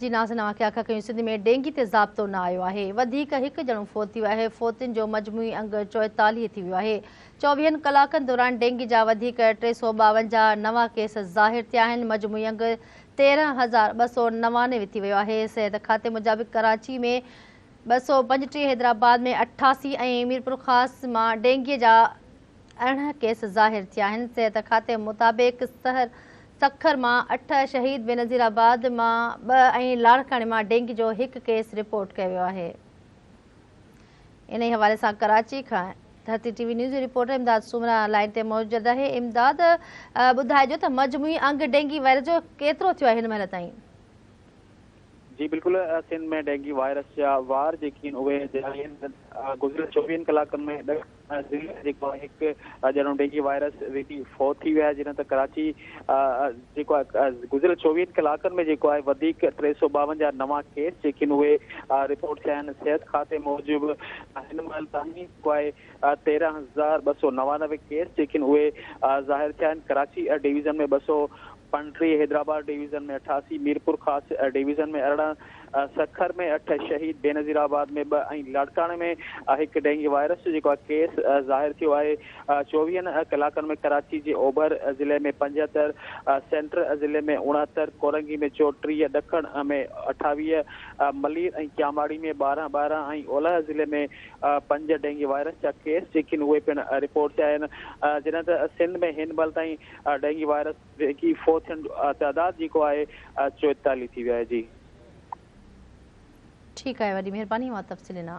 जी नाज़ नवां आखा कयूं सिंध में डेंगी ते ज़ाब्तो न आयो आहे। वधीक हिकु ॼणो फोत थी वियो आहे। फोतियुनि जो मजमूई अंग 44 थी वियो आहे। 24 कलाकनि दौरान डेंगी जा वधीक 352 नवां केस ज़ाहिर थिया आहिनि। मजमूई अंग 13,299 थी वियो आहे। सिहत खाते मुताबिक़ कराची में 235, हैदराबाद में 88 ऐं मीरपुर ख़ास मां डेंगीअ जा 18 केस ज़ाहिर थिया आहिनि। सिहत खाते मुताबिक़ सखर मां 8, शहीद बेनज़ीराबाद मां 2 ऐं लाड़काणे मां डेंगी जो 1 केस रिपोर्ट कयो वियो आहे। इन ई हवाले सां कराची खां धरती टीवी न्यूज़ रिपोर्टर इमदाद सुमरा लाइन ते मौजूद आहे। इमदाद, ॿुधाइजो त मजमूई अंग डेंगी वायरस जो केतिरो थियो आहे हिन महिल ताईं? जी बिल्कुल, सिंध में डेंगी वायरस जा वार जेकी उहे गुज़िरियल 24 कलाकनि में जेको हिकु ॼणो डेंगी वायरस जेकी फोत थी विया आहे। जिन त कराची जेको आहे गुज़िरियल 24 कलाकनि में जेको आहे वधीक 352 नवां केस जेके उहे रिपोर्ट थिया आहिनि। सिहत खाते मूजिबि हिन महिल ताईं जेको आहे 13,299 केस जेके उहे ज़ाहिर थिया आहिनि। कराची डिवीज़न में 235, हैदराबाद डिवीज़न में 88, मीरपुर ख़ास डिवीज़न में 18, सखर में 8, शहीद बेनज़ीराबाद में 2 ऐं लाड़काणे में 1 डेंगी वायरस जेको आहे केस ज़ाहिर थियो आहे। 24 कलाकनि में कराची जे ओभर ज़िले में 75, सेंट्रल ज़िले में 69, कोरंगी में 34, ॾखण में 28, मलीर ऐं क्यामाड़ी में 12 ऐं ओलह ज़िले में 5 डेंगी वायरस जा केस जेके उहे पिण रिपोर्ट थिया आहिनि। जिन त सिंध में हिन महिल ताईं डेंगी वायरस जेकी फोतियुनि जो तइदाद जेको आहे 44 थी वियो आहे। जी ठीकु आहे, वॾी महिरबानी, मां तफ़सील ॾिना।